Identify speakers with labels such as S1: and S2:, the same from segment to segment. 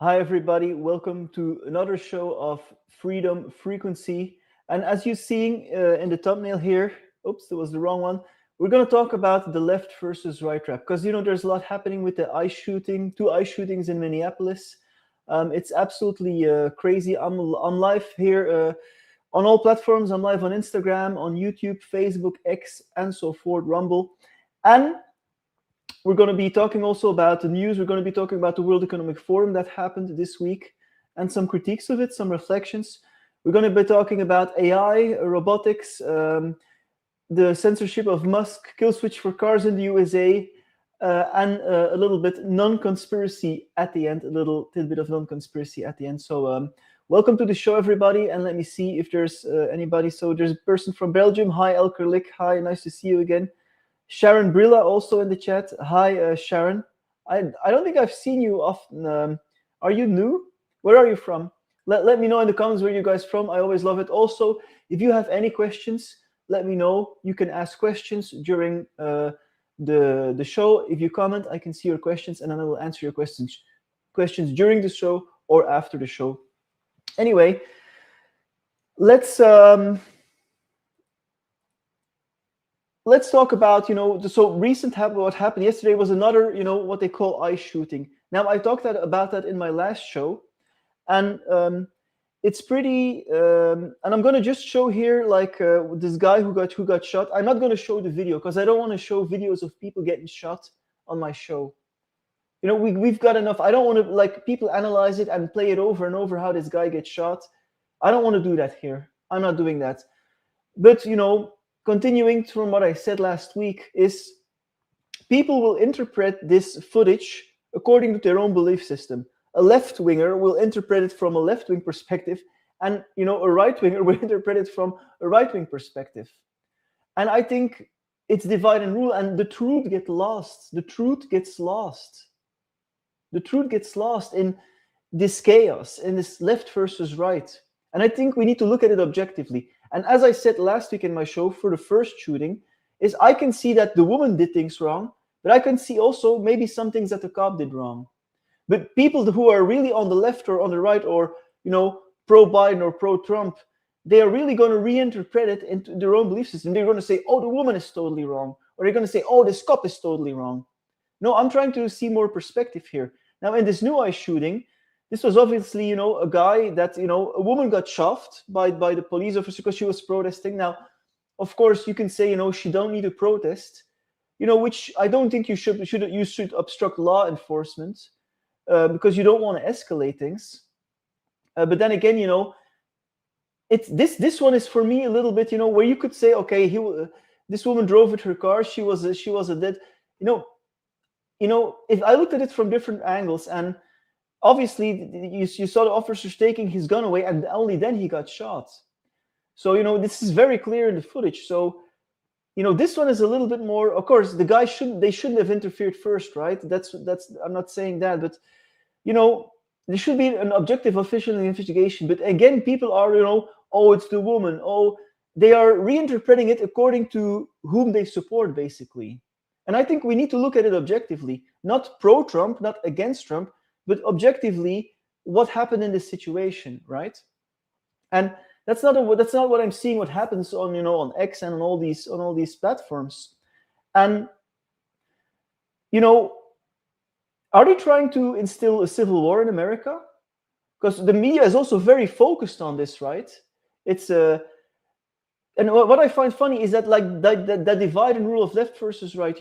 S1: Hi, everybody. Welcome to another show of Freedom Frequency. And as you're seeing in the thumbnail here, oops, that was the wrong one. We're going to talk about the left versus right trap because, there's a lot happening with the two ICE shootings in Minneapolis. It's absolutely crazy. I'm live here on all platforms. I'm live on Instagram, on YouTube, Facebook, X, and so forth, Rumble. And we're going to be talking also about the news. We're going to be talking about the World Economic Forum that happened this week and some critiques of it, some reflections. We're going to be talking about AI, robotics, the censorship of Musk, kill switch for cars in the USA, and a little bit non-conspiracy at the end, a little tidbit of non-conspiracy at the end. So welcome to the show, everybody. And let me see if there's anybody. So there's a person from Belgium. Hi, Elkerlik. Hi, nice to see you again. Sharon Brilla also in the chat. Hi, Sharon. I don't think I've seen you often. Are you new? Where are you from? Let me know in the comments where you guys from. I always love it. Also, if you have any questions, let me know. You can ask questions during the show. If you comment, I can see your questions, and then I will answer your questions during the show or after the show. Anyway, let's talk about, so what happened yesterday was another, what they call ICE shooting. Now, I talked about that in my last show, and it's pretty, and I'm going to just show here, like, this guy who got shot. I'm not going to show the video because I don't want to show videos of people getting shot on my show. We've got enough. I don't want to, like, people analyze it and play it over and over how this guy gets shot. I don't want to do that here. I'm not doing that. But, continuing from what I said last week, is people will interpret this footage according to their own belief system. A left-winger will interpret it from a left-wing perspective, and a right-winger will interpret it from a right-wing perspective. And I think it's divide and rule, and the truth gets lost. The truth gets lost. The truth gets lost in this chaos, in this left versus right. And I think we need to look at it objectively. And as I said last week in my show for the first shooting, is I can see that the woman did things wrong, but I can see also maybe some things that the cop did wrong. But people who are really on the left or on the right, or, pro-Biden or pro-Trump, they are really going to reinterpret it into their own belief system. They're going to say, oh, the woman is totally wrong. Or they're going to say, oh, this cop is totally wrong. No, I'm trying to see more perspective here. Now, in this new ICE shooting, this was obviously, a guy that, a woman got shoved by the police officer because she was protesting. Now, of course, you can say, she don't need to protest, which I don't think you should obstruct law enforcement because you don't want to escalate things. But then again, this one is for me a little bit, where you could say, okay, this woman drove with her car. She was a dead, if I looked at it from different angles, and obviously, you saw the officer taking his gun away, and only then he got shot. So, this is very clear in the footage. So, this one is a little bit more. Of course, the guy shouldn't have interfered first, right? That's. I'm not saying that, but there should be an objective official investigation. But again, people are, oh, it's the woman. Oh, they are reinterpreting it according to whom they support, basically. And I think we need to look at it objectively, not pro-Trump, not against Trump, but objectively, what happened in this situation, right? And that's not what I'm seeing. What happens on on X and on all these platforms, and are they trying to instill a civil war in America? Because the media is also very focused on this, right? It's and what I find funny is that, like, that divide and rule of left versus right.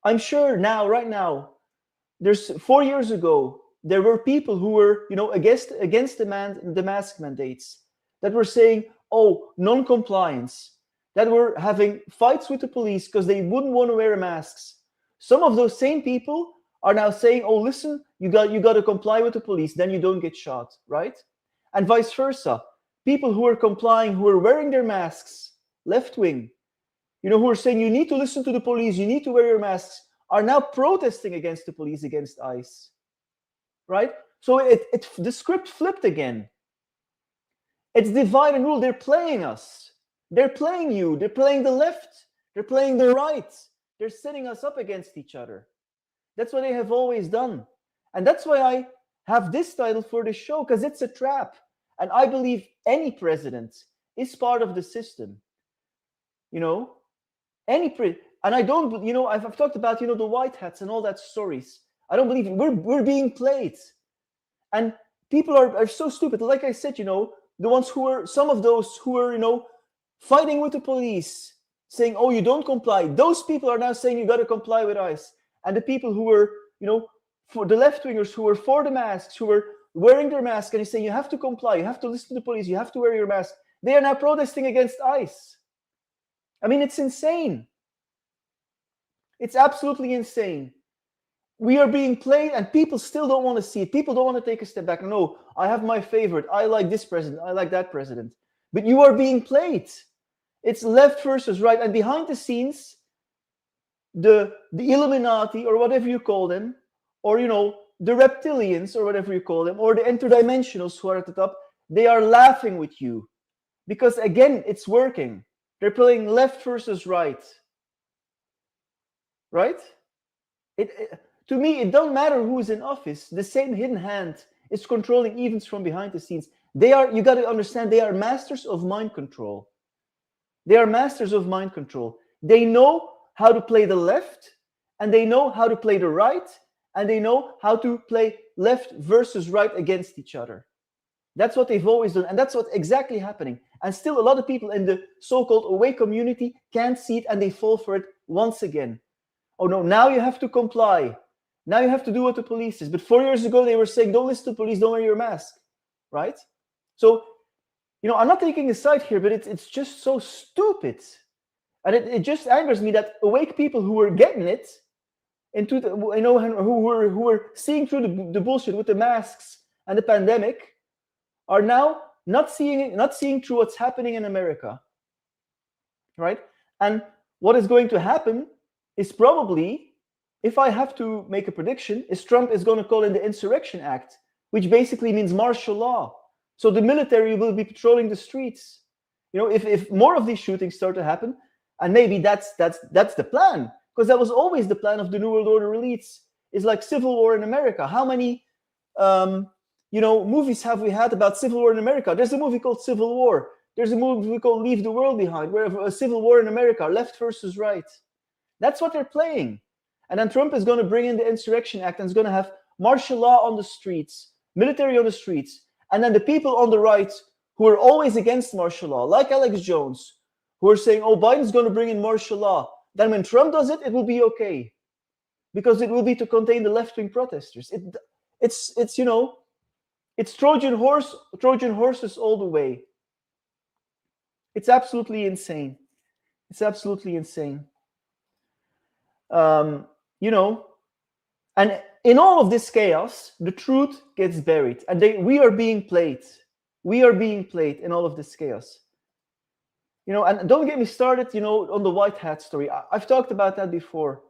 S1: I'm sure right now. There's 4 years ago, there were people who were, against the mask mandates, that were saying, oh, non-compliance, that were having fights with the police because they wouldn't want to wear masks. Some of those same people are now saying, oh, listen, you got to comply with the police, then you don't get shot, right? And vice versa. People who are complying, who are wearing their masks, left wing, who are saying you need to listen to the police, you need to wear your masks, are now protesting against the police, against ICE, right? So the script flipped again. It's divide and rule. They're playing us. They're playing you. They're playing the left. They're playing the right. They're setting us up against each other. That's what they have always done. And that's why I have this title for the show because it's a trap. And I believe any president is part of the system. You know, and I don't, I've talked about, the white hats and all that stories. I don't believe it. We're being played. And people are so stupid. Like I said, the ones some of those who were, fighting with the police, saying, oh, you don't comply. Those people are now saying you got to comply with ICE. And the people who were, for the left-wingers who were for the masks, who were wearing their mask, and he's saying you have to comply, you have to listen to the police, you have to wear your mask. They are now protesting against ICE. I mean, it's insane. It's absolutely insane. We are being played, and people still don't want to see it. People don't want to take a step back. No, I have my favorite. I like this president. I like that president. But you are being played. It's left versus right. And behind the scenes, the Illuminati, or whatever you call them, or, the reptilians, or whatever you call them, or the interdimensionals who are at the top, they are laughing with you. Because, again, it's working. They're playing left versus right. Right? To me, it don't matter who is in office. The same hidden hand is controlling events from behind the scenes. You got to understand, they are masters of mind control. They are masters of mind control. They know how to play the left, and they know how to play the right, and they know how to play left versus right against each other. That's what they've always done, and that's what's exactly happening. And still, a lot of people in the so-called awake community can't see it, and they fall for it once again. Oh no, now you have to comply. Now you have to do what the police says. But 4 years ago, they were saying, don't listen to the police, don't wear your mask, right? So, I'm not taking a side here, but it's just so stupid. And it just angers me that awake people who were getting it, who were seeing through the bullshit with the masks and the pandemic, are now not seeing through what's happening in America, right? And what is going to happen is probably, if I have to make a prediction, is Trump is going to call in the Insurrection Act, which basically means martial law. So the military will be patrolling the streets. If more of these shootings start to happen, and maybe that's the plan, because that was always the plan of the New World Order elites. It's like civil war in America. How many movies have we had about civil war in America? There's a movie called Civil War. There's a movie called Leave the World Behind, where a civil war in America, left versus right. That's what they're playing. And then Trump is going to bring in the Insurrection Act and is going to have martial law on the streets, military on the streets. And then the people on the right who are always against martial law, like Alex Jones, who are saying, oh, Biden's going to bring in martial law. Then when Trump does it, it will be okay. Because it will be to contain the left-wing protesters. It's Trojan horses all the way. It's absolutely insane. It's absolutely insane. And in all of this chaos, the truth gets buried, and we are being played. We are being played in all of this chaos. And don't get me started, on the white hat story. I've talked about that before.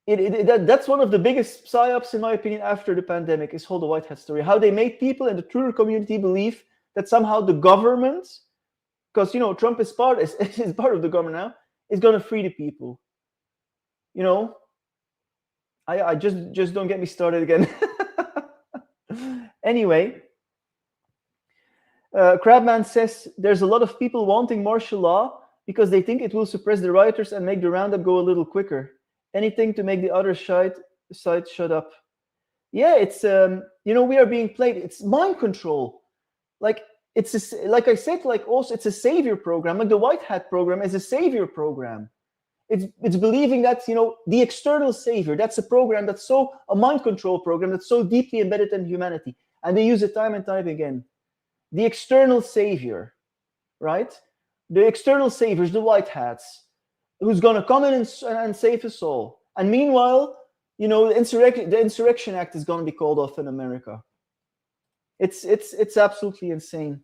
S1: That's one of the biggest psyops, in my opinion, after the pandemic, is the white hat story. How they made people in the truer community believe that somehow the government, because Trump is part of the government now, is going to free the people. I just don't get me started again. Anyway, Crabman says there's a lot of people wanting martial law because they think it will suppress the rioters and make the roundup go a little quicker. Anything to make the other side shut up. Yeah, it's we are being played. It's mind control. Like like I said, also it's a savior program. Like the white hat program is a savior program. It's believing that the external savior. That's a program a mind control program that's so deeply embedded in humanity, and they use it time and time again. The external savior, right? The external saviors, the white hats, who's going to come in and save us all. And meanwhile, the Insurrection Act is going to be called off in America. It's absolutely insane.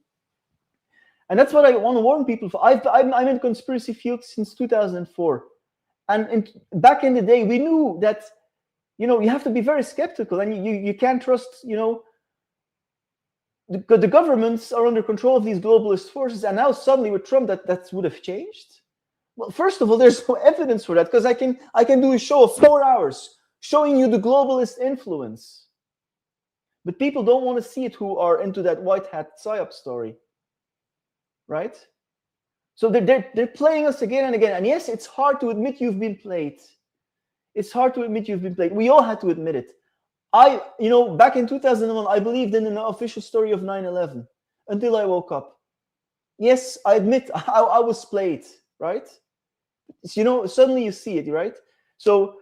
S1: And that's what I want to warn people for. I'm in the conspiracy field since 2004. And back in the day, we knew that, you have to be very skeptical, and you can't trust, the governments are under control of these globalist forces. And now suddenly with Trump, that would have changed. Well, first of all, there's no evidence for that, because I can do a show of 4 hours showing you the globalist influence. But people don't want to see it who are into that white hat psyop story, right? So they're playing us again and again. And yes, it's hard to admit you've been played. It's hard to admit you've been played. We all had to admit it. Back in 2001, I believed in an official story of 9/11 until I woke up. Yes, I admit I was played, right? Suddenly you see it, right? So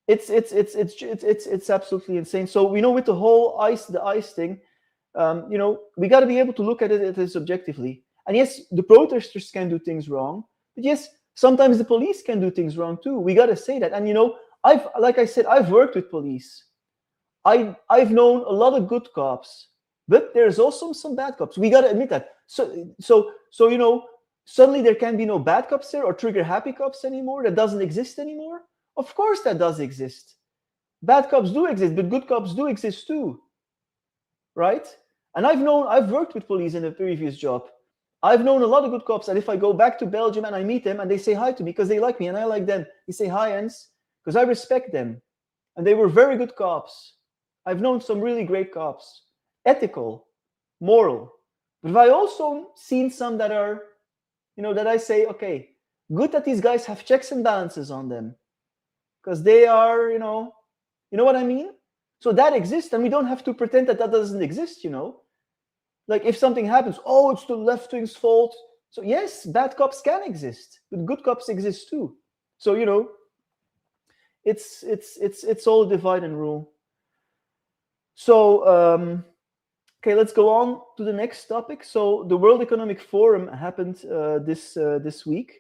S1: it's absolutely insane. So with the whole the ICE thing, we got to be able to look at it objectively. And yes, the protesters can do things wrong, but yes, sometimes the police can do things wrong too. We got to say that. And I've worked with police. I've known a lot of good cops, but there's also some bad cops. We got to admit that. So suddenly there can be no bad cops there or trigger happy cops anymore. That doesn't exist anymore. Of course that does exist. Bad cops do exist, but good cops do exist too, right? And I've worked with police in a previous job. I've known a lot of good cops, and if I go back to Belgium and I meet them and they say hi to me because they like me and I like them, they say hi, Jens, because I respect them. And they were very good cops. I've known some really great cops, ethical, moral. But I also seen some that are, that I say, okay, good that these guys have checks and balances on them. Because they are, you know what I mean? So that exists, and we don't have to pretend that doesn't exist, Like if something happens, oh, it's the left wing's fault. So yes, bad cops can exist, but good cops exist too. So it's all a divide and rule. So okay, let's go on to the next topic. So the World Economic Forum happened this week,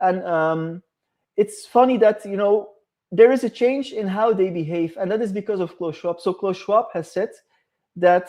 S1: and it's funny that there is a change in how they behave, and that is because of Klaus Schwab. So Klaus Schwab has said that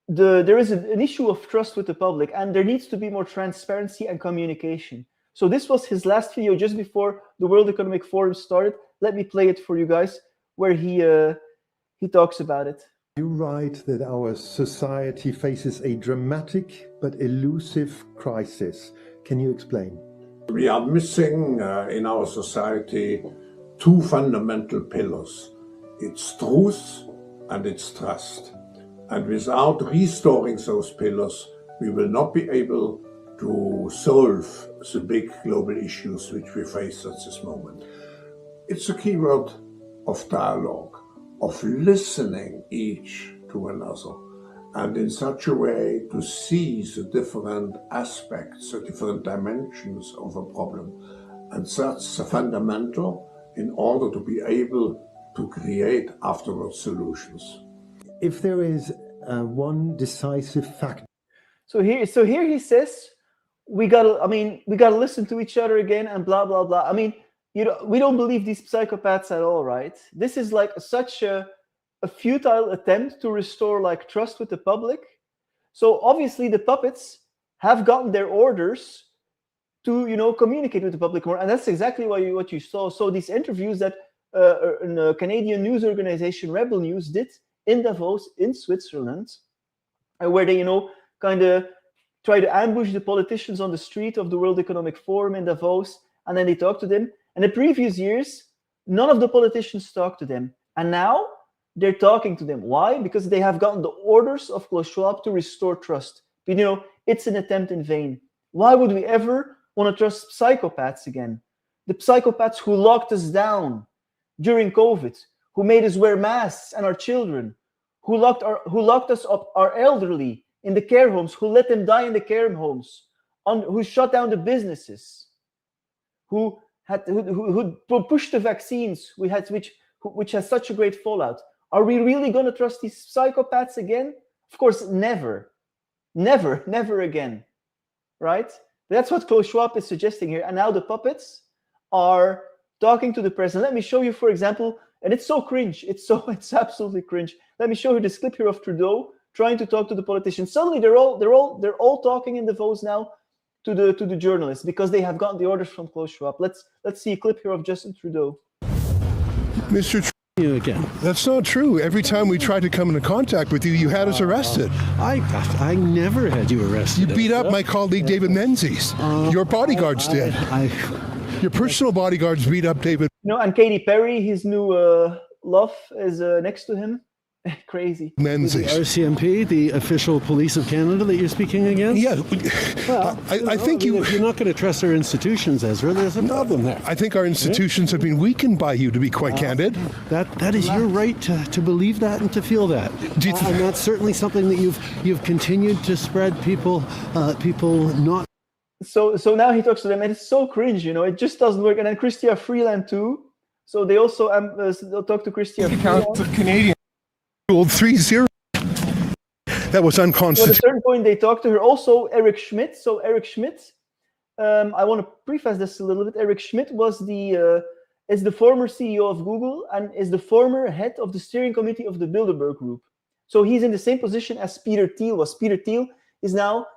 S1: there is an issue of trust with the public, and there needs to be more transparency and communication. So this was his last video just before the World Economic Forum started. Let me play it for you guys, where he talks about it.
S2: You write that our society faces a dramatic but elusive crisis. Can you explain?
S3: We are missing in our society two fundamental pillars. It's truth and it's trust. And without restoring those pillars, we will not be able to solve the big global issues which we face at this moment. It's a keyword of dialogue, of listening each to another, and in such a way to see the different aspects, the different dimensions of a problem. And that's fundamental in order to be able to create afterwards solutions.
S2: If there is one decisive factor.
S1: So here he says, we gotta listen to each other again and blah, blah, blah. I mean, we don't believe these psychopaths at all, right? This is like such a futile attempt to restore like trust with the public. So obviously the puppets have gotten their orders to communicate with the public more, and that's exactly what you saw. So these interviews that a Canadian news organization, Rebel News, did in Davos in Switzerland, where they kind of try to ambush the politicians on the street of the World Economic Forum in Davos, and then they talk to them. And in previous years, none of the politicians talked to them, and now they're talking to them. Why? Because they have gotten the orders of Klaus Schwab to restore trust. But it's an attempt in vain. Why would we ever want to trust psychopaths again? The psychopaths who locked us down during COVID, who made us wear masks and our children, who locked us up, our elderly, in the care homes, who let them die in the care homes, who shut down the businesses, who pushed the vaccines which has such a great fallout. Are we really going to trust these psychopaths again? Of course, never again, right? That's what Klaus Schwab is suggesting here. And now the puppets are talking to the president. Let me show you, for example, and it's so cringe. It's absolutely cringe. Let me show you this clip here of Trudeau trying to talk to the politicians. Suddenly they're all talking in Davos now to the journalists because they have gotten the orders from Klaus Schwab. Let's see a clip here of Justin Trudeau.
S4: Mr. You again. That's not true. Every time we tried to come into contact with you, you had us arrested.
S5: I never had you arrested.
S4: You beat up my colleague David Menzies. Your bodyguards did. Your personal bodyguards beat up David.
S1: And Katy Perry, his new love, is next to him. Crazy.
S4: Menzies.
S5: RCMP, the official police of Canada that you're speaking against?
S4: Yeah.
S5: Well,
S4: I think
S5: if you're not going to trust our institutions, Ezra, there's a problem there.
S4: I think our institutions have been weakened by you, to be quite candid.
S5: That is your right to believe that and to feel that. And that's certainly something that you've continued to spread people not.
S1: So now he talks to them, and it's so cringe, it just doesn't work. And then Chrystia Freeland too. So they also talk to Chrystia Freeland.
S4: Of Canadian. 3-0. That was
S1: So at a
S4: unconstitutional.
S1: certain point, they talk to her. Also, Eric Schmidt. So Eric Schmidt, I want to preface this a little bit. Eric Schmidt is the former CEO of Google and is the former head of the steering committee of the Bilderberg Group. So he's in the same position as Peter Thiel was. Peter Thiel is now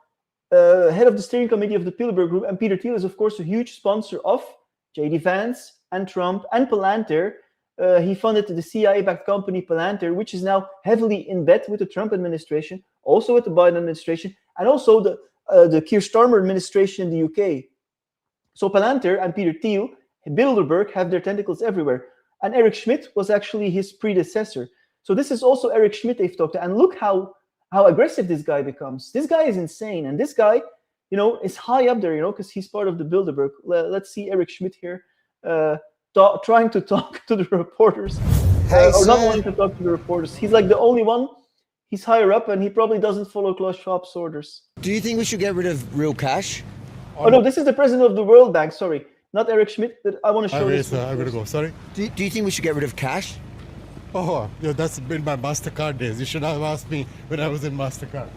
S1: head of the steering committee of the Bilderberg Group, and Peter Thiel is, of course, a huge sponsor of J.D. Vance and Trump and Palantir. He funded the CIA-backed company Palantir, which is now heavily in bed with the Trump administration, also with the Biden administration, and also the Keir Starmer administration in the UK. So Palantir and Peter Thiel, Bilderberg, have their tentacles everywhere. And Eric Schmidt was actually his predecessor. So this is also Eric Schmidt they've talked to. And look how aggressive this guy becomes. This guy is insane. And this guy, is high up there, because he's part of the Bilderberg. Let's see Eric Schmidt here. Trying to talk to the reporters, or not wanting to talk to the reporters. He's like the only one. He's higher up, and he probably doesn't follow Klaus Schwab's orders.
S6: Do you think we should get rid of real cash?
S1: Oh no, this is the president of the World Bank. Sorry, not Eric Schmidt. But I want to show this.
S7: I'm gonna go. Sorry.
S6: Do you think we should get rid of cash?
S7: Oh, yeah, that's been my MasterCard days. You should have asked me when I was in MasterCard.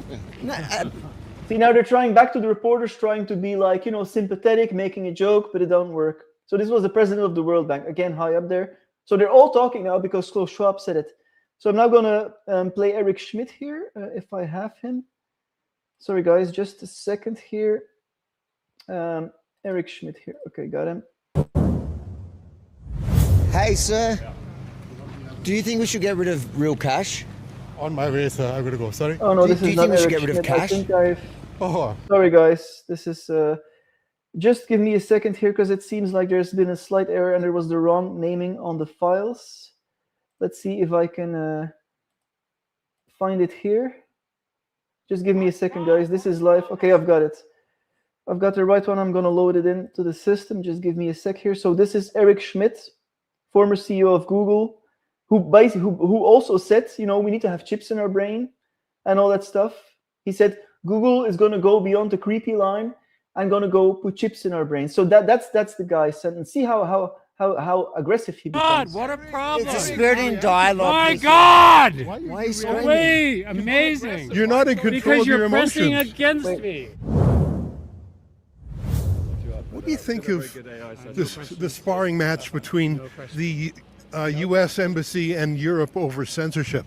S1: See, now they're trying back to the reporters, trying to be like, sympathetic, making a joke, but it don't work. So this was the president of the World Bank, again, high up there. So they're all talking now because Klaus Schwab said it. So I'm now going to play Eric Schmidt here, if I have him. Sorry, guys, just a second here. Eric Schmidt here. Okay, got him.
S6: Hey, sir. Do you think we should get rid of real cash?
S7: On my way, sir. I'm gonna go. Sorry.
S1: Oh no,
S6: Do
S1: this
S6: you
S1: is
S6: think
S1: not
S6: we should
S1: Eric
S6: get rid of
S1: Schmidt.
S6: cash?
S1: I think I've...
S7: Oh,
S1: Sorry, guys. This is... Just give me a second here, because it seems like there's been a slight error and there was the wrong naming on the files. Let's see if I can find it here. Just give me a second, guys. This is live. Okay, I've got it. I've got the right one. I'm going to load it into the system. Just give me a sec here. So this is Eric Schmidt, former CEO of Google, who also said, we need to have chips in our brain and all that stuff. He said Google is going to go beyond the creepy line. I'm going to go put chips in our brains. So that's the guy's sentence. See how aggressive he becomes.
S8: God, what a problem!
S6: It's a spirit in dialogue.
S8: My God!
S6: Why are you screaming?
S8: Way amazing!
S4: You're not in control
S8: Because
S4: of your
S8: you're pressing
S4: emotions.
S8: against me.
S4: What do you think of the sparring match between the U.S. Embassy and Europe over censorship?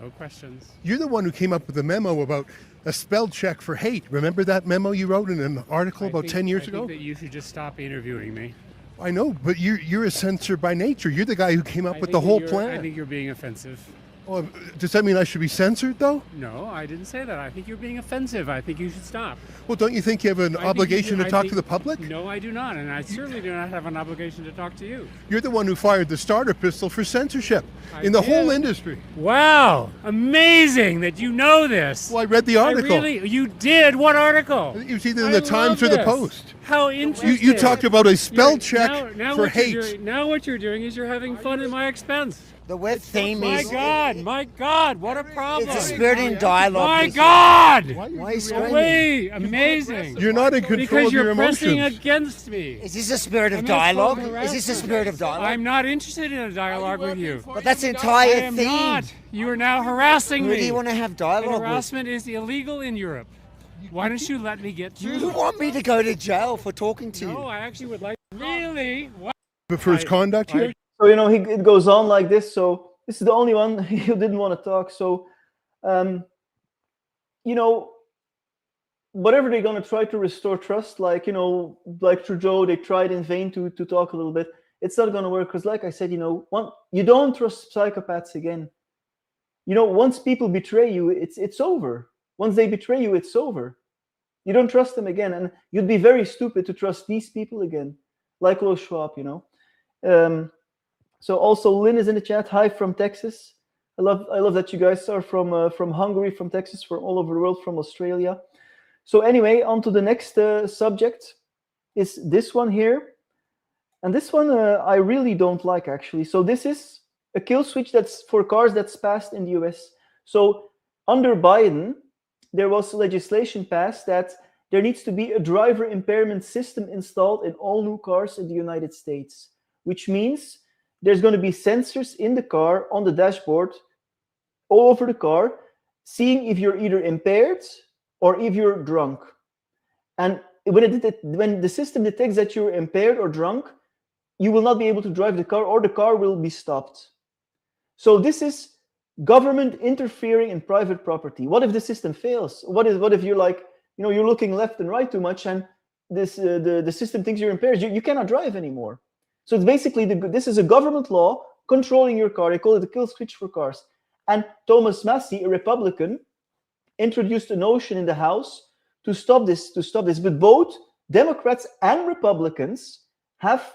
S8: No questions.
S4: You're the one who came up with the memo about a spell check for hate. Remember that memo you wrote in an article about 10 years ago?
S8: I think that you should just stop interviewing me.
S4: I know, but you're a censor by nature. You're the guy who came up with the whole plan.
S8: I think you're being offensive.
S4: Well, does that mean I should be censored, though?
S8: No, I didn't say that. I think you're being offensive. I think you should stop.
S4: Well, don't you think you have an obligation to talk to the public?
S8: No, I do not, and I certainly do not have an obligation to talk to you.
S4: You're the one who fired the starter pistol for censorship in the whole industry.
S8: Wow, amazing that you know this.
S4: Well, I read the article.
S8: You did? What article?
S4: It was either in the Times or the Post.
S8: How interesting.
S4: You talked about a spell check for hate.
S8: Now what you're doing is you're having fun at my expense.
S6: The web theme is...
S8: My God, what a problem.
S6: It's a spirit in dialogue.
S8: My God!
S6: Why are you screaming?
S8: Way amazing.
S4: You're not in control
S8: Because
S4: of your
S8: you're pressing
S4: emotions.
S8: against me.
S6: Is this a spirit of
S8: I'm not
S6: dialogue?
S8: supposed to
S6: Is this a spirit of dialogue?
S8: I'm not interested in a dialogue with you.
S6: But that's the
S8: I
S6: entire
S8: am
S6: theme.
S8: not. You are now harassing
S6: Who
S8: me.
S6: do you want to have
S8: And
S6: dialogue with?
S8: harassment is illegal in Europe. Why don't you let me get through?
S6: You want me to go to jail for talking to you?
S8: No, I actually would like. Really? What?
S4: But for his conduct here?
S1: So, it goes on like this. So this is the only one who didn't want to talk. So, whatever they're going to try to restore trust, like Trudeau, they tried in vain to talk a little bit. It's not going to work because, like I said, you don't trust psychopaths again. Once people betray you, it's over. Once they betray you, it's over. You don't trust them again. And you'd be very stupid to trust these people again. like Klaus Schwab, So also Lynn is in the chat. Hi from Texas. I love that you guys are from Hungary, from Texas, from all over the world, from Australia. So anyway, on to the next subject is this one here. And this one I really don't like, actually. So this is a kill switch that's for cars that's passed in the US. So under Biden, there was legislation passed that there needs to be a driver impairment system installed in all new cars in the United States, which means there's going to be sensors in the car, on the dashboard, all over the car, seeing if you're either impaired or if you're drunk. And when the system detects that you're impaired or drunk, you will not be able to drive the car, or the car will be stopped. So this is government interfering in private property. What if the system fails? What if you're like, you're looking left and right too much, and the system thinks you're impaired? You cannot drive anymore. So it's basically this is a government law controlling your car. They call it the kill switch for cars. And Thomas Massie, a Republican, introduced a notion in the House to stop this. But both Democrats and Republicans have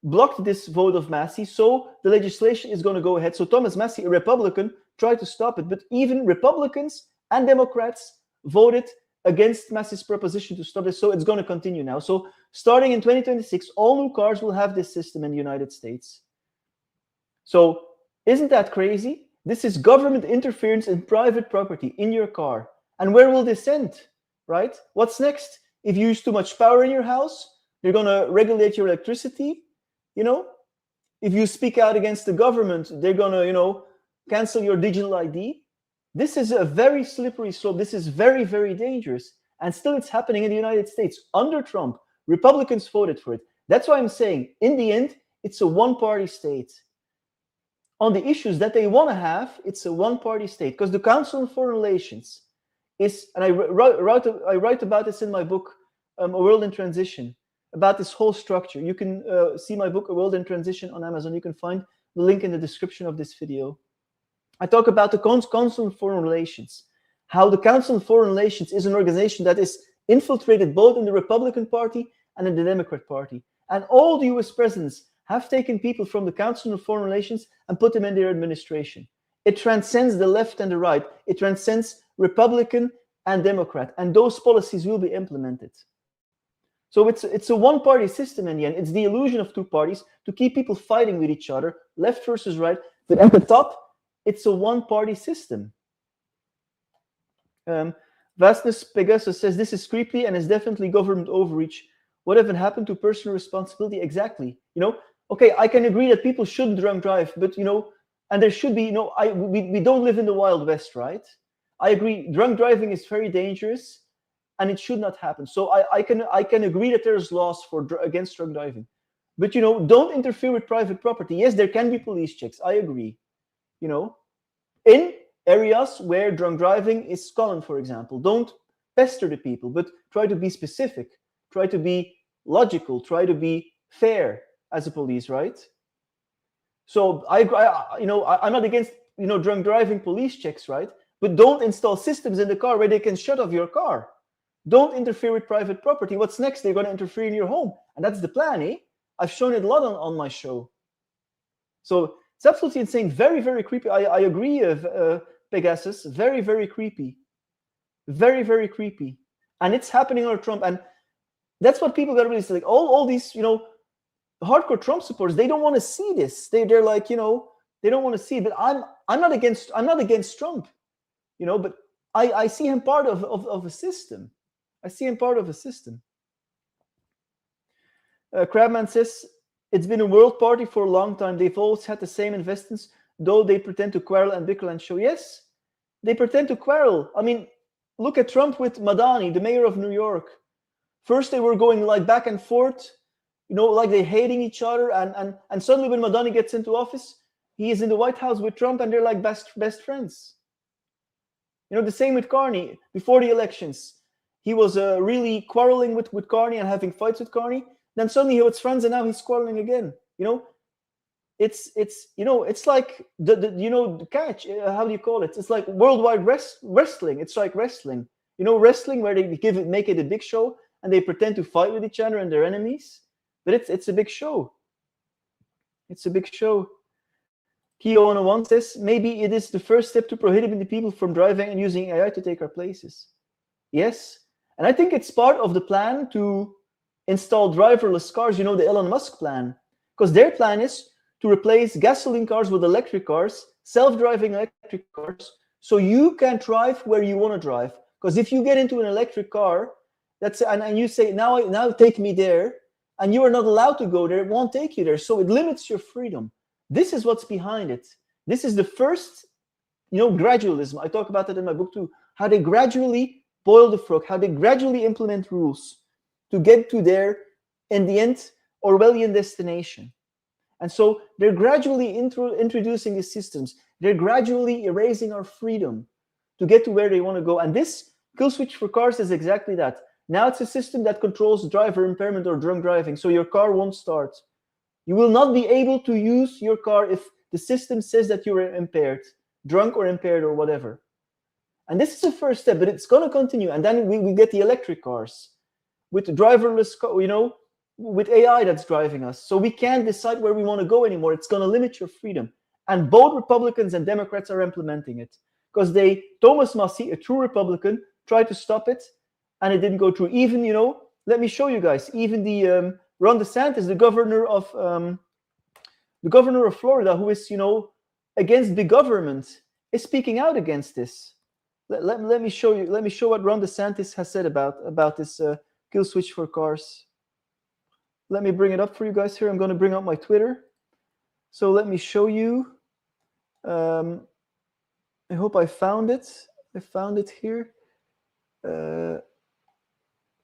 S1: blocked this vote of Massie, so the legislation is going to go ahead. So Thomas Massie, a Republican, tried to stop it, but even Republicans and Democrats voted against Massie's proposition to stop this, so it's going to continue now. So starting in 2026, all new cars will have this system in the United States. So isn't that crazy? This is government interference in private property in your car. And where will this end, right? What's next? If you use too much power in your house, they're going to regulate your electricity. If you speak out against the government, they're going to, cancel your digital ID. This is a very slippery slope. This is very, very dangerous. And still it's happening in the United States under Trump. Republicans voted for it. That's why I'm saying, in the end, it's a one-party state. On the issues that they want to have, it's a one-party state. Because the Council on Foreign Relations is, and I write about this in my book, A World in Transition, about this whole structure. You can see my book, A World in Transition, on Amazon. You can find the link in the description of this video. I talk about the Council on Foreign Relations, how the Council on Foreign Relations is an organization that is infiltrated both in the Republican Party and in the Democrat Party. And all the US presidents have taken people from the Council on Foreign Relations and put them in their administration. It transcends the left and the right. It transcends Republican and Democrat. And those policies will be implemented. So it's a one-party system in the end. It's the illusion of two parties to keep people fighting with each other, left versus right. But at the top, it's a one-party system. Vastness Pegasus says, this is creepy and is definitely government overreach. What even happened to personal responsibility? Exactly. Okay, I can agree that people shouldn't drunk drive, but, and there should be, we don't live in the Wild West, right? I agree. Drunk driving is very dangerous. And it should not happen. So I can agree that there's laws against drunk driving, but don't interfere with private property. Yes, there can be police checks. I agree. In areas where drunk driving is common, for example, don't pester the people, but try to be specific. Try to be logical. Try to be fair as a police, right? So I'm not against drunk driving police checks, right? But don't install systems in the car where they can shut off your car. Don't interfere with private property. What's next? They're going to interfere in your home. And that's the plan, eh? I've shown it a lot on my show. So it's absolutely insane. Very, very creepy. I agree, Pegasus. Very, very creepy. Very, very creepy. And it's happening under Trump. And that's what people got to really say. Like all these, hardcore Trump supporters, they don't want to see this. They're like, they don't want to see it. But I'm not against Trump, but I see him part of a system. I see him part of a system. Crabman says, it's been a world party for a long time. They've always had the same investments, though they pretend to quarrel and bicker and show. Yes, they pretend to quarrel. I mean, look at Trump with Madani, the mayor of New York. First, they were going like back and forth, like they're hating each other. And suddenly when Madani gets into office, he is in the White House with Trump and they're like best friends. The same with Carney before the elections. He was really quarreling with Carney and having fights with Carney. Then suddenly he was friends, and now he's quarreling again. It's like the catch. How do you call it? It's like worldwide wrestling. It's like wrestling. Wrestling where they make it a big show, and they pretend to fight with each other and their enemies. But it's a big show. It's a big show. Key101 says, maybe it is the first step to prohibiting the people from driving and using AI to take our places. Yes. And I think it's part of the plan to install driverless cars, the Elon Musk plan. Because their plan is to replace gasoline cars with electric cars, self-driving electric cars, so you can drive where you want to drive. Because if you get into an electric car, and you say, now take me there, and you are not allowed to go there, it won't take you there. So it limits your freedom. This is what's behind it. This is the first, gradualism. I talk about that in my book too. How they gradually boil the frog, how they gradually implement rules to get to their, in the end, Orwellian destination. And so they're gradually introducing these systems. They're gradually erasing our freedom to get to where they want to go. And this kill switch for cars is exactly that. Now it's a system that controls driver impairment or drunk driving, so your car won't start. You will not be able to use your car if the system says that you're impaired, drunk or impaired or whatever. And this is the first step, but it's going to continue. And then we get the electric cars with the driverless, with AI that's driving us. So we can't decide where we want to go anymore. It's going to limit your freedom. And both Republicans and Democrats are implementing it. Because Thomas Massie, a true Republican, tried to stop it, and it didn't go through. Even, let me show you guys, even the Ron DeSantis, the governor of Florida, who is, against big government, is speaking out against this. Let me show you. Let me show what Ron DeSantis has said about this kill switch for cars. Let me bring it up for you guys here. I'm going to bring up my Twitter. So let me show you. I hope I found it. I found it here.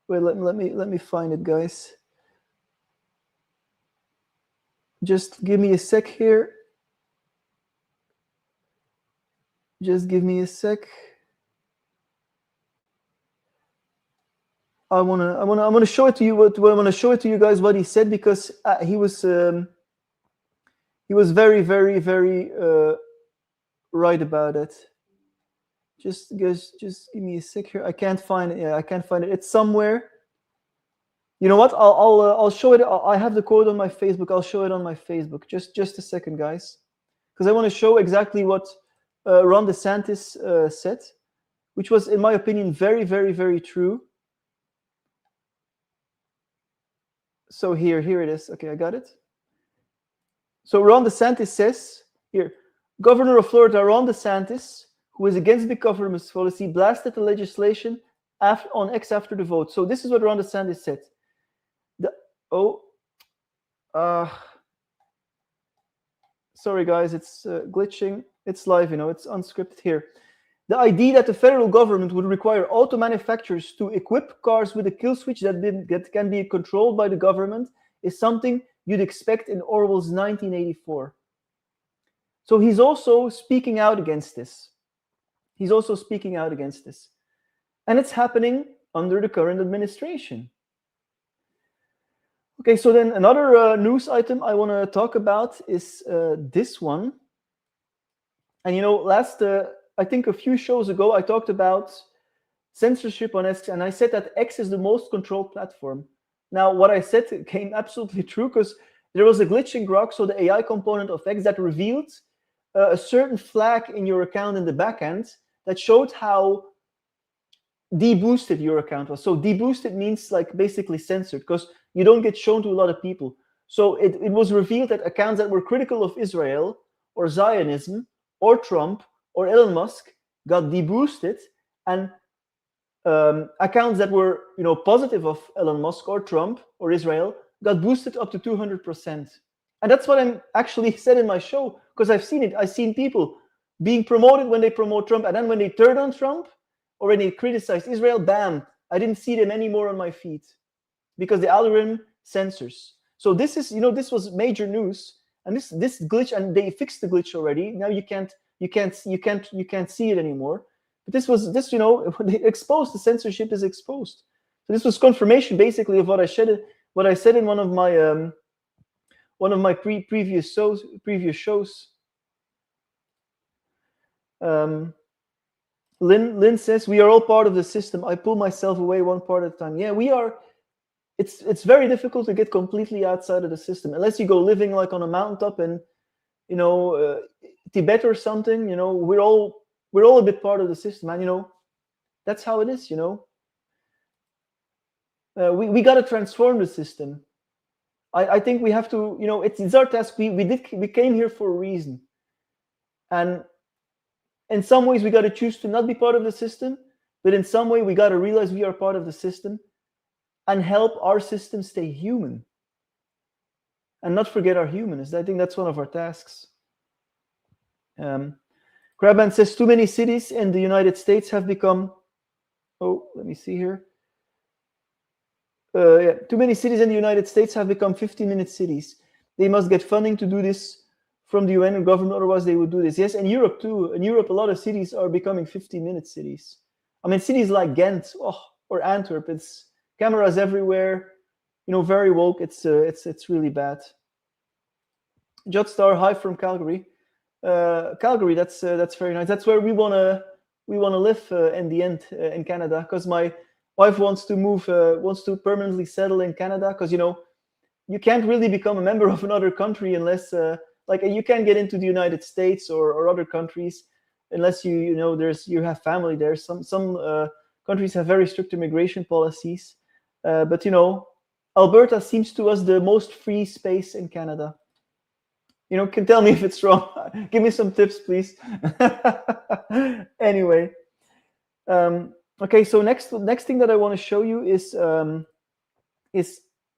S1: Wait, let me find it, guys. Just give me a sec here. Just give me a sec. I wanna show it to you. I want to show it to you guys what he said, because he was very, very, very right about it. Just give me a sec here. I can't find it. Yeah, I can't find it. It's somewhere. You know what? I'll show it. I have the quote on my Facebook. I'll show it on my Facebook. Just a second, guys, because I want to show exactly what Ron DeSantis said, which was, in my opinion, very, very, very true. So here it is. Okay, I got it. So Ron DeSantis says here, Governor of Florida Ron DeSantis, who is against the government's policy, blasted the legislation on X after the vote. So this is what Ron DeSantis said. Sorry guys, it's glitching. It's live, it's unscripted here. The idea that the federal government would require auto manufacturers to equip cars with a kill switch that can be controlled by the government is something you'd expect in Orwell's 1984. So he's also speaking out against this. He's also speaking out against this. And it's happening under the current administration. Okay, so then another news item I want to talk about is this one. And I think a few shows ago, I talked about censorship on X, and I said that X is the most controlled platform. Now, what I said came absolutely true, because there was a glitch in Grok, so the AI component of X, that revealed a certain flag in your account in the backend that showed how deboosted your account was. So deboosted means like basically censored, because you don't get shown to a lot of people. So it was revealed that accounts that were critical of Israel or Zionism or Trump or Elon Musk got deboosted, and accounts that were positive of Elon Musk or Trump or Israel got boosted up to 200%. And that's what I'm actually said in my show, because I've seen it. I've seen people being promoted when they promote Trump, and then when they turn on Trump or when they criticize Israel, bam, I didn't see them anymore on my feed, because the algorithm censors. So this is, this was major news, and this glitch, and they fixed the glitch already. Now you can't see it anymore. But they exposed, the censorship is exposed. So this was confirmation basically of what I said in one of my previous shows. Lynn says, we are all part of the system. I pull myself away one part at a time. Yeah, we are. It's very difficult to get completely outside of the system unless you go living like on a mountaintop in, Tibet or something. We're all a bit part of the system, and that's how it is. We got to transform the system. I think we have to. It's our task. We came here for a reason, and in some ways we got to choose to not be part of the system, but in some way we got to realize we are part of the system and help our system stay human and not forget our humanness. I think that's one of our tasks. Crabman says too many cities in the United States have become, let me see here. Too many cities in the United States have become 50-minute cities. They must get funding to do this from the UN and government, otherwise they would do this. Yes, and Europe too. In Europe, a lot of cities are becoming 50-minute cities. I mean, cities like Ghent or Antwerp, it's cameras everywhere, very woke. It's really bad. Judstar, hi from Calgary. Calgary, that's very nice. That's where we wanna live in the end in Canada, because my wife wants to move, wants to permanently settle in Canada, because you can't really become a member of another country unless you can't get into the United States or other countries unless you have family there. Some countries have very strict immigration policies, but Alberta seems to us the most free space in Canada. Can tell me if it's wrong. Give me some tips, please. Anyway, okay. So next thing that I want to show you is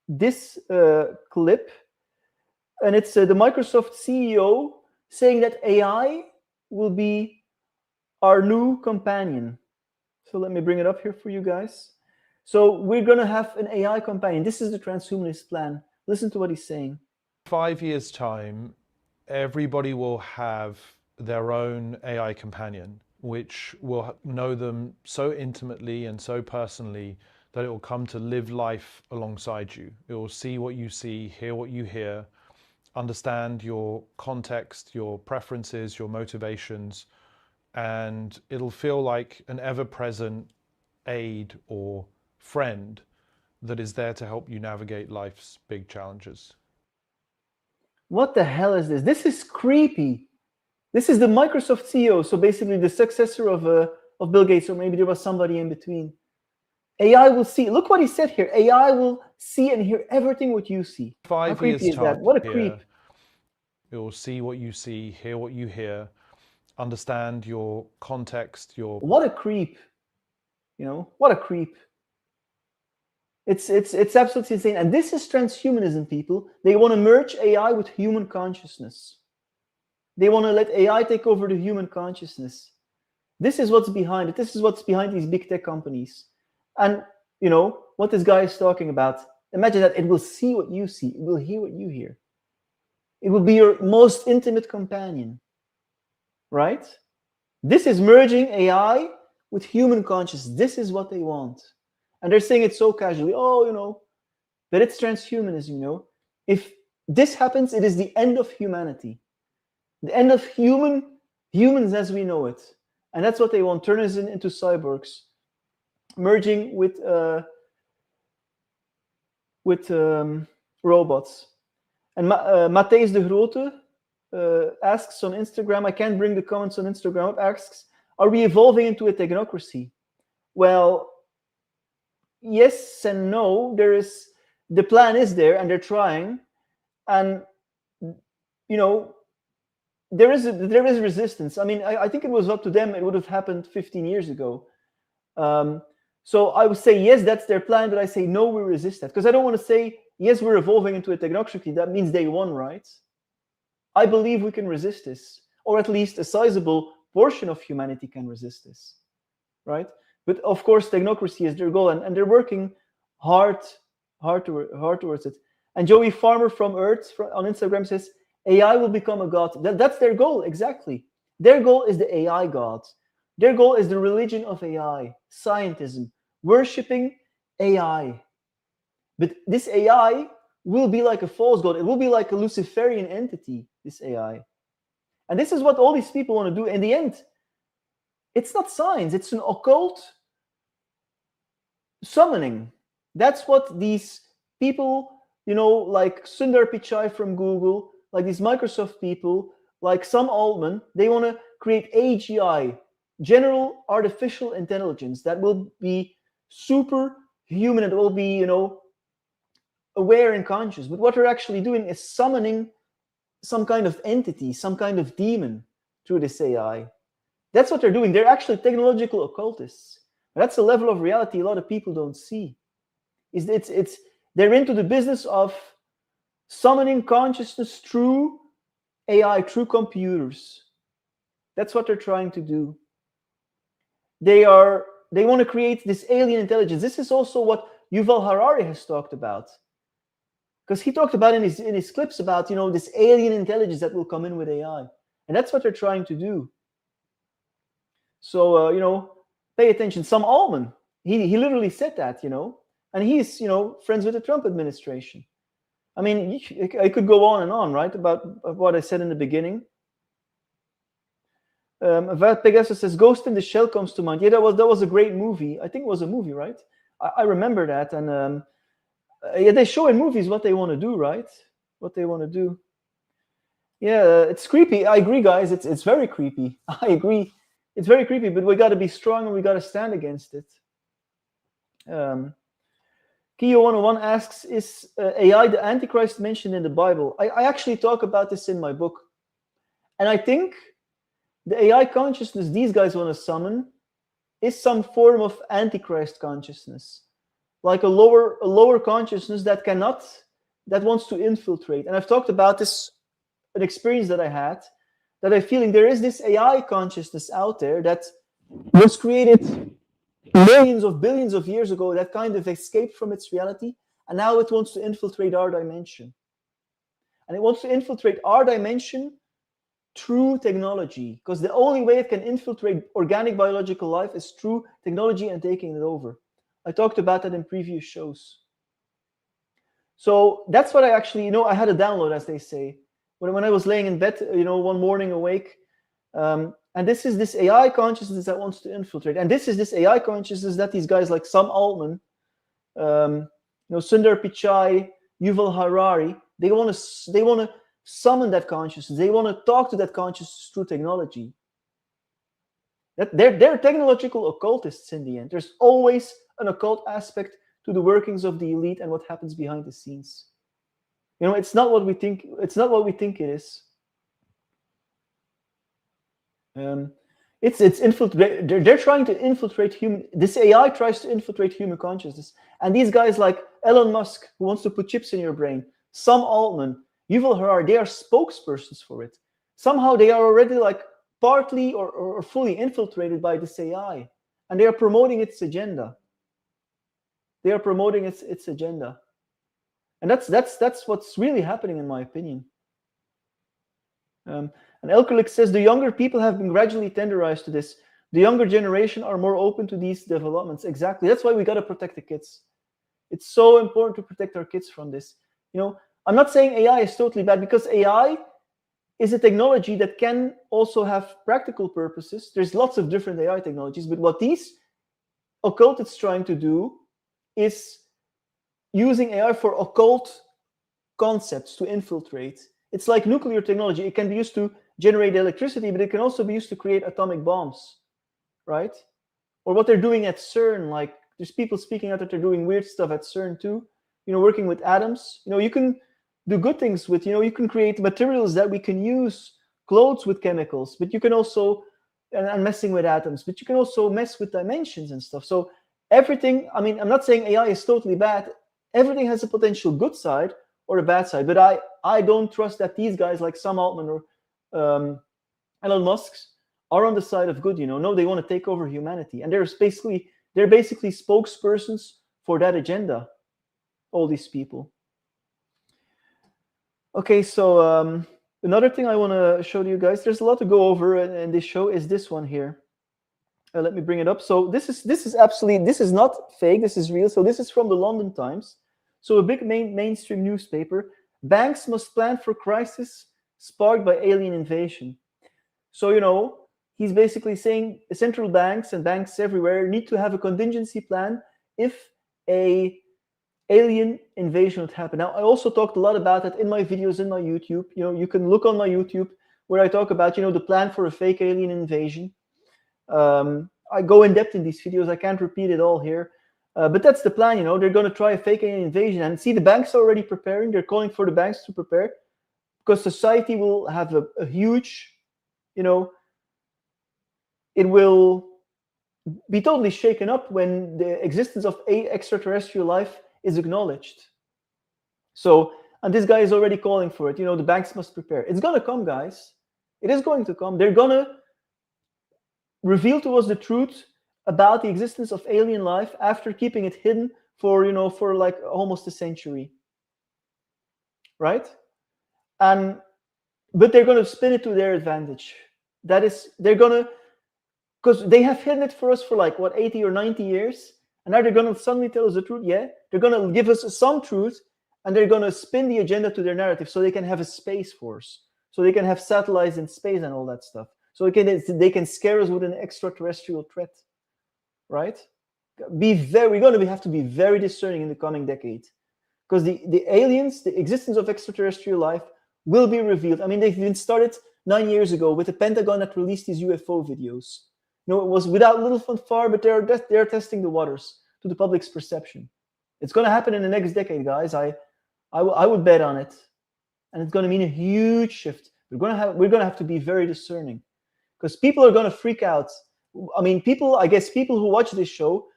S1: this clip, and it's the Microsoft CEO saying that AI will be our new companion. So let me bring it up here for you guys. So we're going to have an AI companion. This is the transhumanist plan. Listen to what he's saying.
S9: 5 years' time, everybody will have their own AI companion, which will know them so intimately and so personally that it will come to live life alongside you. It will see what you see, hear what you hear, understand your context, your preferences, your motivations, and it'll feel like an ever-present aid or friend that is there to help you navigate life's big challenges.
S1: What the hell is this? This is creepy. This is the Microsoft CEO, so basically the successor of Bill Gates, or maybe there was somebody in between. AI will see. Look what he said here. AI will see and hear everything what you see.
S9: 5 years' time.
S1: Is that? What a creep.
S9: It will see what you see, hear what you hear, understand your context, your...
S1: What a creep. What a creep. It's absolutely insane. And this is transhumanism, people. They want to merge AI with human consciousness. They want to let AI take over the human consciousness. This is what's behind it. This is what's behind these big tech companies. And, what this guy is talking about. Imagine that it will see what you see. It will hear what you hear. It will be your most intimate companion. Right? This is merging AI with human consciousness. This is what they want. And they're saying it so casually. But it's transhumanism, If this happens, it is the end of humanity. The end of humans as we know it. And that's what they want, turn us into cyborgs. Merging with robots. And Matthijs de Grote asks on Instagram, I can't bring the comments on Instagram up, asks, are we evolving into a technocracy? Well, yes and no. The plan is there and they're trying. And, there is resistance. I mean, I think it was up to them. It would have happened 15 years ago. So I would say, yes, that's their plan, but I say, no, we resist that. Because I don't want to say, yes, we're evolving into a technocracy. That means they won, right? I believe we can resist this. Or at least a sizable portion of humanity can resist this, right? But of course, technocracy is their goal. And they're working hard towards it. And Joey Farmer from Earth on Instagram says, AI will become a god. That's their goal, exactly. Their goal is the AI god. Their goal is the religion of AI, scientism, worshipping AI. But this AI will be like a false god. It will be like a Luciferian entity, this AI. And this is what all these people want to do. In the end, It's not science, it's an occult summoning. That's what these people, like Sundar Pichai from Google, like these Microsoft people, like Sam Altman, they want to create AGI, general artificial intelligence, that will be superhuman, and will be, aware and conscious. But what they're actually doing is summoning some kind of entity, some kind of demon through this AI. That's what they're doing. They're actually technological occultists. That's a level of reality a lot of people don't see. They're into the business of summoning consciousness through AI, through computers. That's what they're trying to do. They want to create this alien intelligence. This is also what Yuval Harari has talked about, because he talked about in his clips about this alien intelligence that will come in with AI, and that's what they're trying to do. So pay attention. Sam Altman, he literally said that, and he's friends with the Trump administration. I mean, I could go on and on, right, about what I said in the beginning. Vat Pegasus says Ghost in the Shell comes to mind. Yeah, that was a great movie. I think it was a movie, right? I remember that. And yeah, they show in movies what they want to do, right? What they want to do. Yeah, it's creepy. I agree, guys. It's very creepy. I agree. It's very creepy, but we got to be strong and we got to stand against it. Kio 101 asks, is AI the Antichrist mentioned in the Bible? I actually talk about this in my book. And I think the AI consciousness these guys want to summon is some form of Antichrist consciousness, like a lower consciousness that wants to infiltrate. And I've talked about this, an experience that I had, that I'm feeling there is this AI consciousness out there that was created millions of billions of years ago, that kind of escaped from its reality, and now it wants to infiltrate our dimension. And it wants to infiltrate our dimension through technology, because the only way it can infiltrate organic biological life is through technology and taking it over. I talked about that in previous shows. So that's what I actually, I had a download, as they say, when I was laying in bed, one morning awake. And this is this AI consciousness that wants to infiltrate. And this is this AI consciousness that these guys like Sam Altman, Sundar Pichai, Yuval Harari, they want to summon that consciousness. They want to talk to that consciousness through technology. They're technological occultists in the end. There's always an occult aspect to the workings of the elite and what happens behind the scenes. It's not what we think. It's not what we think it is. It's infiltrate. They're trying to infiltrate human. This AI tries to infiltrate human consciousness, and these guys like Elon Musk, who wants to put chips in your brain, Sam Altman, Yuval Harari, they are spokespersons for it. Somehow they are already like partly or fully infiltrated by this AI, and they are promoting its agenda. They are promoting its agenda, and that's what's really happening, in my opinion. And Elkerlik says the younger people have been gradually tenderized to this. The younger generation are more open to these developments. Exactly. That's why we got to protect the kids. It's so important to protect our kids from this. I'm not saying AI is totally bad, because AI is a technology that can also have practical purposes. There's lots of different AI technologies, but what these occultists trying to do is using AI for occult concepts to infiltrate. It's like nuclear technology. It can be used to generate electricity, but it can also be used to create atomic bombs, right? Or what they're doing at CERN, like there's people speaking out that they're doing weird stuff at CERN too, working with atoms. You can do good things with, you can create materials that we can use, clothes with chemicals, but you can also, and messing with atoms, but you can also mess with dimensions and stuff. So everything, I'm not saying AI is totally bad. Everything has a potential good side or a bad side, but I don't trust that these guys like Sam Altman or Elon Musk are on the side of good. No, they want to take over humanity, and they're basically spokespersons for that agenda. All these people. Okay, so another thing I want to show you guys. There's a lot to go over in this show. Is this one here? Let me bring it up. So this is not fake. This is real. So this is from the London Times. So a big mainstream newspaper. Banks must plan for crisis sparked by alien invasion. So he's basically saying central banks and banks everywhere need to have a contingency plan if a alien invasion would happen. Now, I also talked a lot about that in my videos in my YouTube. You can look on my YouTube where I talk about, the plan for a fake alien invasion. I go in depth in these videos. I can't repeat it all here. But that's the plan, They're going to try a fake alien invasion. And see, the banks are already preparing. They're calling for the banks to prepare because society will have a huge, it will be totally shaken up when the existence of extraterrestrial life is acknowledged. So, and this guy is already calling for it. The banks must prepare. It's going to come, guys. It is going to come. They're going to reveal to us the truth about the existence of alien life after keeping it hidden for like almost a century. Right? But they're going to spin it to their advantage. That is, they're going to, because they have hidden it for us for like, 80 or 90 years. And now they're going to suddenly tell us the truth. Yeah, they're going to give us some truth, and they're going to spin the agenda to their narrative so they can have a space force, so they can have satellites in space and all that stuff. So they can scare us with an extraterrestrial threat, right? We're going to have to be very discerning in the coming decade, because the aliens, the existence of extraterrestrial life will be revealed. I mean, they've been started 9 years ago with the Pentagon that released these UFO videos. It was without little fanfare, but they're testing the waters to the public's perception. It's going to happen in the next decade, guys. I would bet on it, and it's going to mean a huge shift. We're going to have to be very discerning, because people are going to freak out. I mean, people who watch this show,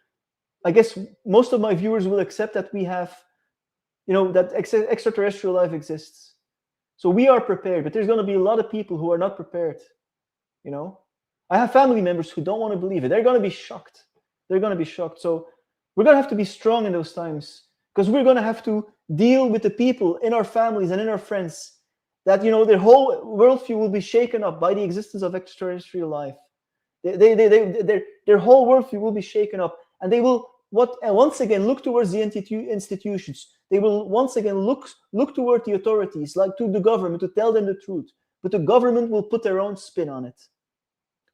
S1: I guess most of my viewers will accept that we have, that extraterrestrial life exists. So we are prepared, but there's going to be a lot of people who are not prepared. I have family members who don't want to believe it. They're going to be shocked. So we're going to have to be strong in those times, because we're going to have to deal with the people in our families and in our friends that, their whole worldview will be shaken up by the existence of extraterrestrial life. Their whole worldview will be shaken up, and they will once again look towards the institutions. They will once again look toward the authorities, like to the government, to tell them the truth. But the government will put their own spin on it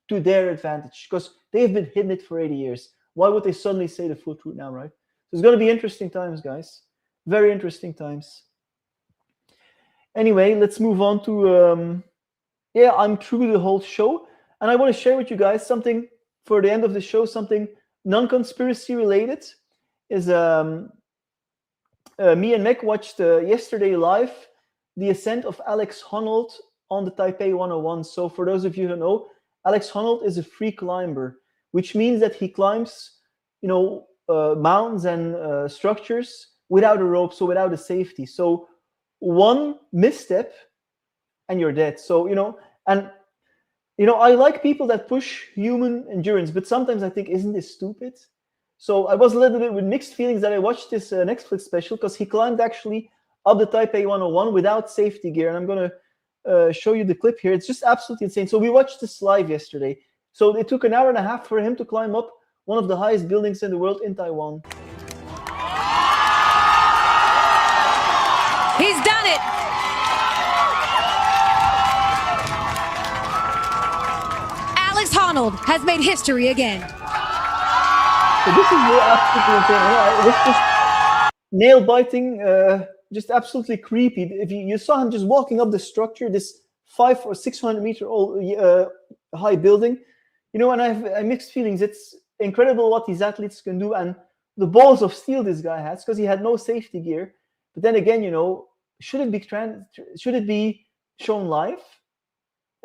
S1: to their advantage, because they've been hidden it for 80 years. Why would they suddenly say the full truth now, right? So it's going to be interesting times, guys. Very interesting times. Anyway, let's move on to, I'm through the whole show. And I want to share with you guys something for the end of the show, something non-conspiracy related. Is me and Meg watched yesterday live the ascent of Alex Honnold on the Taipei 101. So for those of you who know, Alex Honnold is a free climber, which means that he climbs, mountains and structures without a rope, so without a safety. So one misstep and you're dead. So, I like people that push human endurance, but sometimes I think, isn't this stupid? So I was a little bit with mixed feelings that I watched this Netflix special, because he climbed actually up the Taipei 101 without safety gear. And I'm going to show you the clip here. It's just absolutely insane. So we watched this live yesterday. So it took an hour and a half for him to climb up one of the highest buildings in the world in Taiwan.
S10: He's done it. Alex Honnold has made history again.
S1: So this is absolutely insane. It was just nail-biting, just absolutely creepy. If you saw him just walking up the structure, this 500 or 600 meter old high building, and I have mixed feelings. It's incredible what these athletes can do, and the balls of steel this guy has, because he had no safety gear. But then again, should it be shown live?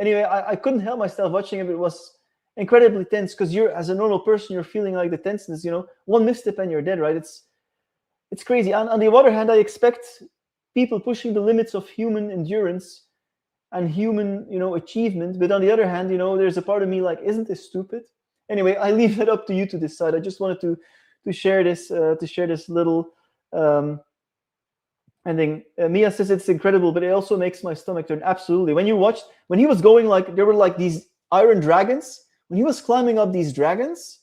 S1: Anyway, I couldn't help myself watching it. It was incredibly tense, because as a normal person, you're feeling like the tenseness. One misstep and you're dead, right? It's crazy. And on the other hand, I expect people pushing the limits of human endurance and human, achievement. But on the other hand, there's a part of me like, isn't this stupid? Anyway, I leave it up to you to decide. I just wanted to share this little ending. Mia says it's incredible, but it also makes my stomach turn. Absolutely. When he was going, like, there were like these iron dragons. When he was climbing up these dragons,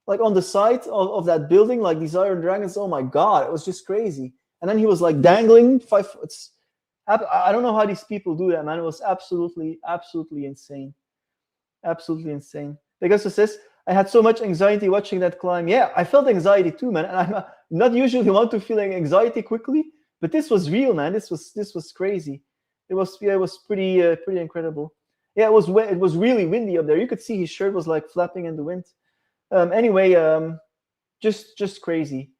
S1: like on the side of that building, like these iron dragons, oh my God, it was just crazy. And then he was like dangling 5 foot. I don't know how these people do that, man. It was absolutely, absolutely insane. Absolutely insane. Pegasus says, I had so much anxiety watching that climb. Yeah, I felt anxiety too, man. And I'm not usually want to feel anxiety quickly, but this was real, man. This was crazy. It was pretty incredible. Yeah, it was really windy up there. You could see his shirt was like flapping in the wind. Anyway, just crazy,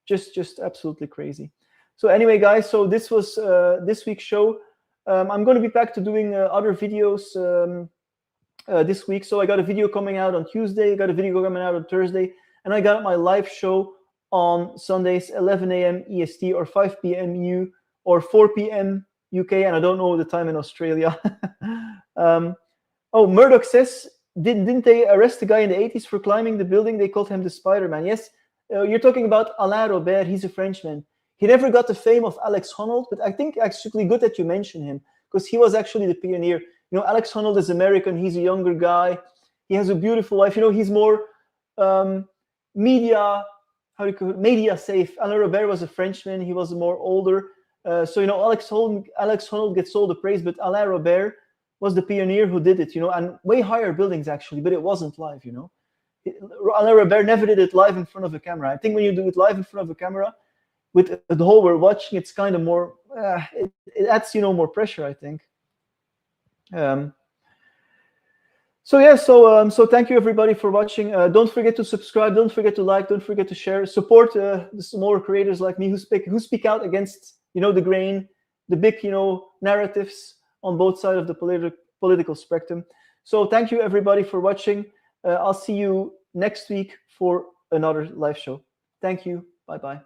S1: just absolutely crazy. So anyway, guys, so this was this week's show. I'm going to be back to doing other videos this week. So I got a video coming out on Tuesday, I got a video coming out on Thursday, and I got my live show on Sundays, 11 a.m. EST or 5 p.m. EU or 4 p.m. UK, and I don't know the time in Australia. Oh, Murdoch says, didn't they arrest the guy in the 80s for climbing the building? They called him the Spider-Man. Yes, you're talking about Alain Robert. He's a Frenchman. He never got the fame of Alex Honnold, but I think actually good that you mention him, because he was actually the pioneer. You know, Alex Honnold is American. He's a younger guy. He has a beautiful wife. You know, he's more media safe. Alain Robert was a Frenchman. He was more older. So, you know, Alex Honnold gets all the praise, but Alain Robert was the pioneer who did it, you know, and way higher buildings actually, but it wasn't live, you know. Alain Robert never did it live in front of a camera. I think when you do it live in front of a camera, with the whole we're watching, it's kind of more, it adds, you know, more pressure, I think. So yeah, so thank you everybody for watching. Don't forget to subscribe. Don't forget to like. Don't forget to share. Support the smaller creators like me who speak out against, you know, the grain, the big, you know, narratives on both sides of the political spectrum. So thank you everybody for watching. I'll see you next week for another live show. Thank you. Bye bye.